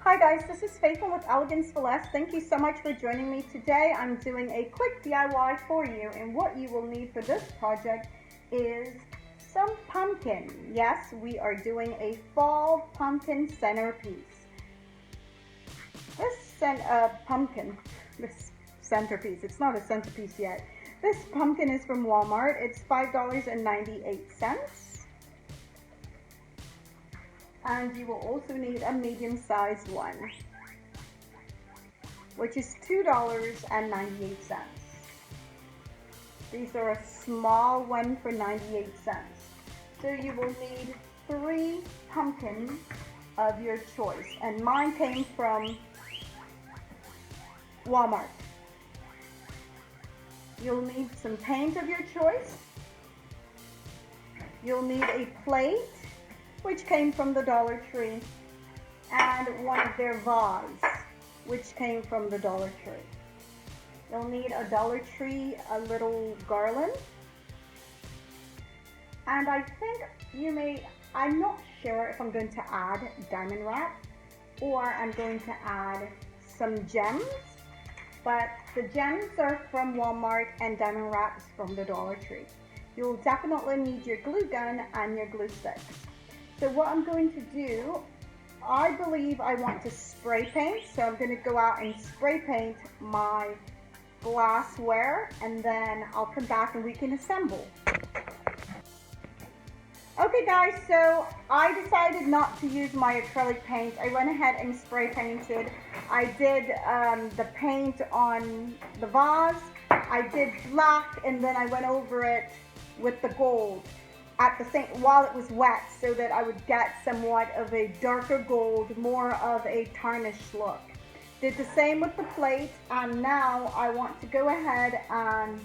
Hi guys, this is Faithlyn with Elegance. Thank you so much for joining me today. I'm doing a quick DIY for you, and what you will need for this project is some pumpkin. Yes, we are doing a fall pumpkin centerpiece. This centerpiece, it's not a centerpiece yet. This pumpkin is from Walmart. It's $5.98. And you will also need a medium-sized one, which is $2.98. These are a small one for 98 cents. So you will need 3 pumpkins of your choice, and mine came from Walmart. You'll need some paint of your choice. You'll need a plate, which came from the Dollar Tree, and one of their vases, which came from the Dollar Tree. You'll need a Dollar Tree, a little garland, and I think I'm not sure if I'm going to add diamond wrap or I'm going to add some gems, but the gems are from Walmart and diamond wraps from the Dollar Tree. You'll definitely need your glue gun and your glue sticks. So what I'm going to do, I believe I want to spray paint, so I'm going to go out and spray paint my glassware, and then I'll come back and we can assemble. Okay guys, so I decided not to use my acrylic paint. I went ahead and spray painted. I did the paint on the vase. I did black, and then I went over it with the gold while it was wet, so that I would get somewhat of a darker gold, more of a tarnished look. Did the same with the plate, and now I want to go ahead and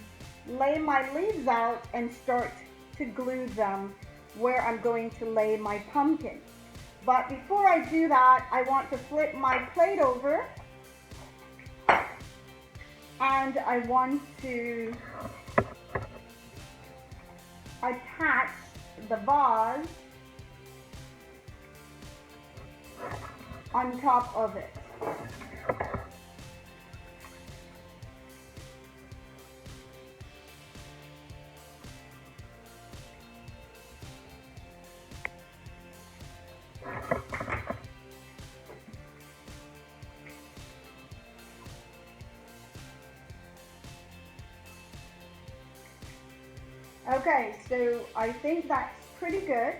lay my leaves out and start to glue them where I'm going to lay my pumpkin. But before I do that, I want to flip my plate over, and I want to attach the vase on top of it. Okay, so I think that's pretty good.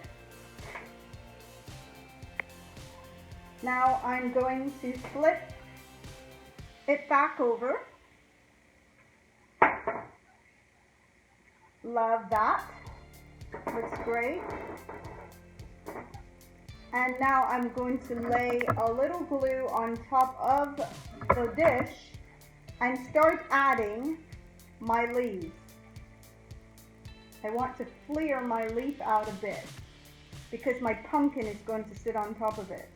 Now I'm going to flip it back over. Love that. Looks great. And now I'm going to lay a little glue on top of the dish and start adding my leaves. I want to flare my leaf out a bit because my pumpkin is going to sit on top of it.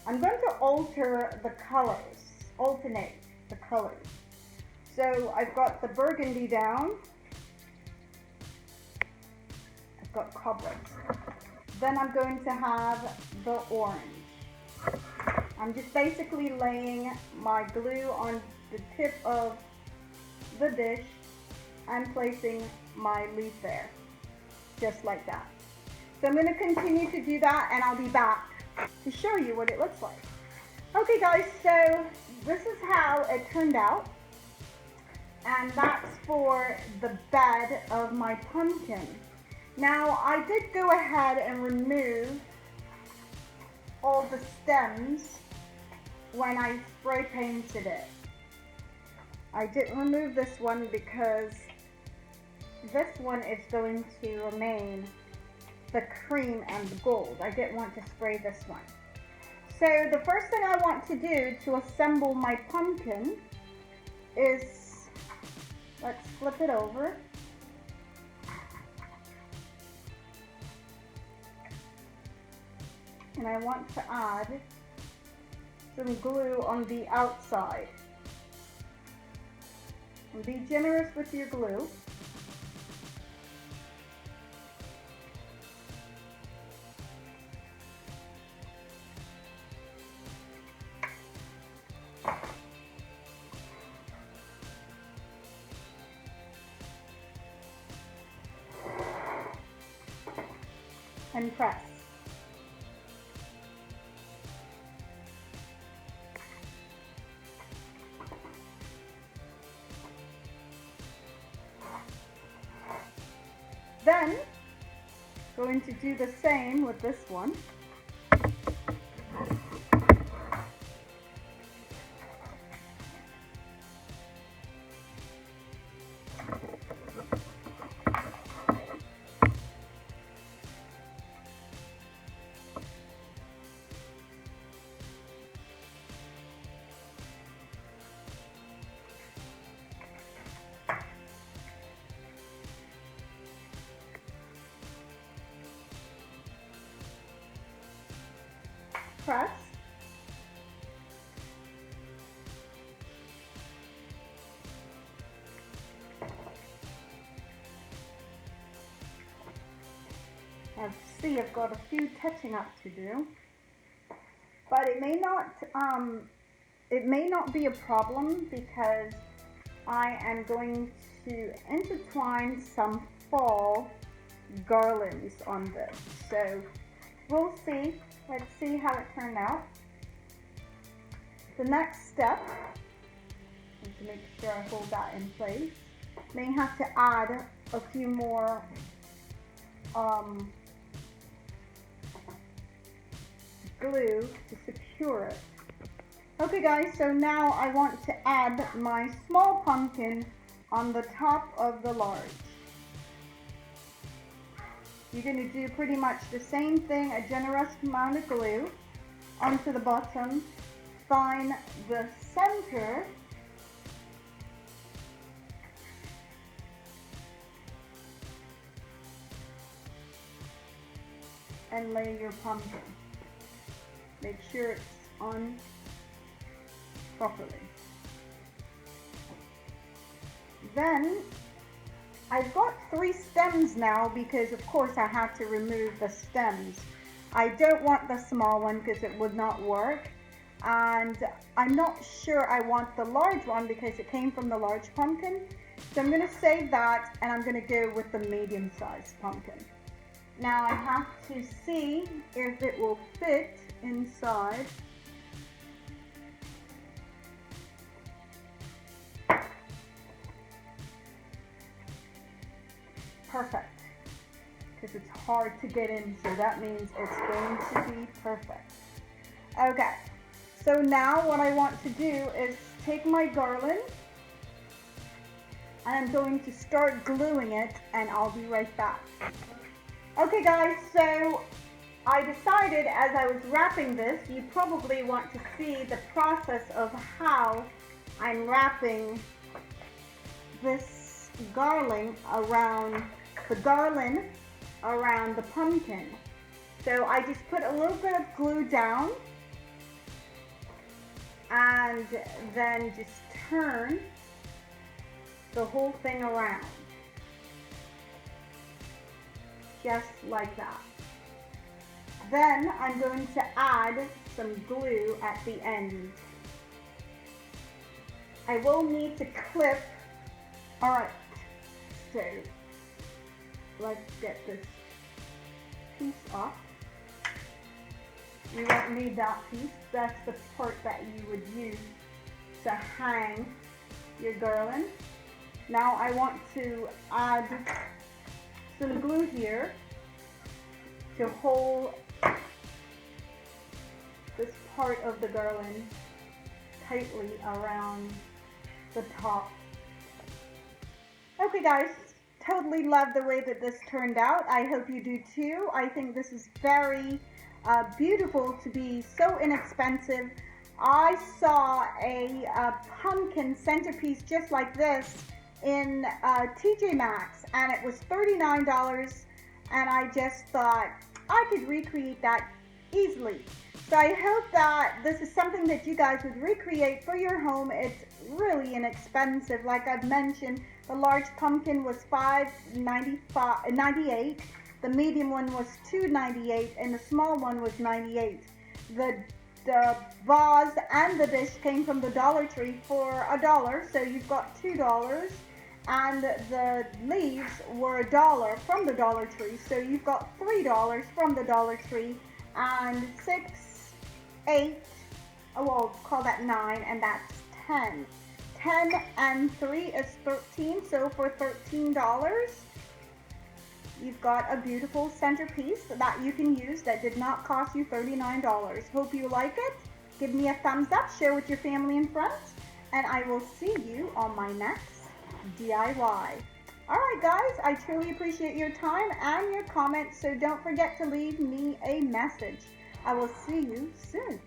I'm going to alternate the colors. So I've got the burgundy down. I've got cobwebs. Then I'm going to have the orange. I'm just basically laying my glue on the tip of the dish and placing my leaf there, just like that. So I'm going to continue to do that, and I'll be back to show you what it looks like. Okay guys, so this is how it turned out, and that's for the bed of my pumpkin. Now I did go ahead and remove all the stems when I spray painted it. I didn't remove this one because this one is going to remain the cream and the gold. I didn't want to spray this one. So the first thing I want to do to assemble my pumpkin is, let's flip it over. And I want to add some glue on the outside. And be generous with your glue. and press. Then, going to do the same with this one. Press. Now see, I've got a few touching up to do, but it may not be a problem because I am going to intertwine some fall garlands on this. So we'll see. Let's see how it turned out. The next step is to make sure I hold that in place. May have to add a few more glue to secure it. Okay guys, so now I want to add my small pumpkin on the top of the large. You're going to do pretty much the same thing, a generous amount of glue onto the bottom, find the center, and lay your pumpkin. Make sure it's on properly. Then I've got 3 stems now because of course I have to remove the stems. I don't want the small one because it would not work, and I'm not sure I want the large one because it came from the large pumpkin. So I'm going to save that and I'm going to go with the medium sized pumpkin. Now I have to see if it will fit inside. Perfect, because it's hard to get in, so that means it's going to be perfect. Okay, so now what I want to do is take my garland and I'm going to start gluing it, and I'll be right back. Okay guys, so I decided as I was wrapping this, you probably want to see the process of how I'm wrapping this garland around the pumpkin. So I just put a little bit of glue down and then just turn the whole thing around. Just like that. Then I'm going to add some glue at the end. I will need to clip. Alright, so let's get this piece off. You won't need that piece. That's the part that you would use to hang your garland. Now I want to add some glue here to hold this part of the garland tightly around the top. Okay guys, totally love the way that this turned out. I hope you do too. I think this is very beautiful to be so inexpensive. I saw a pumpkin centerpiece just like this in TJ Maxx, and it was $39, and I just thought I could recreate that easily. So I hope that this is something that you guys would recreate for your home. It's really inexpensive. Like I've mentioned, the large pumpkin was $5.98, the medium one was $2.98, and the small one was $98. The vase and the dish came from the Dollar Tree for $1, so you've got $2. and the leaves were $1 from the Dollar Tree. So you've got $3 from the Dollar Tree, and 6, 8, well, call that 9, and that's 10. 10 and 3 is 13, so for $13, you've got a beautiful centerpiece that you can use that did not cost you $39. Hope you like it. Give me a thumbs up, share with your family and friends, and I will see you on my next DIY. Alright guys, I truly appreciate your time and your comments, so don't forget to leave me a message. I will see you soon.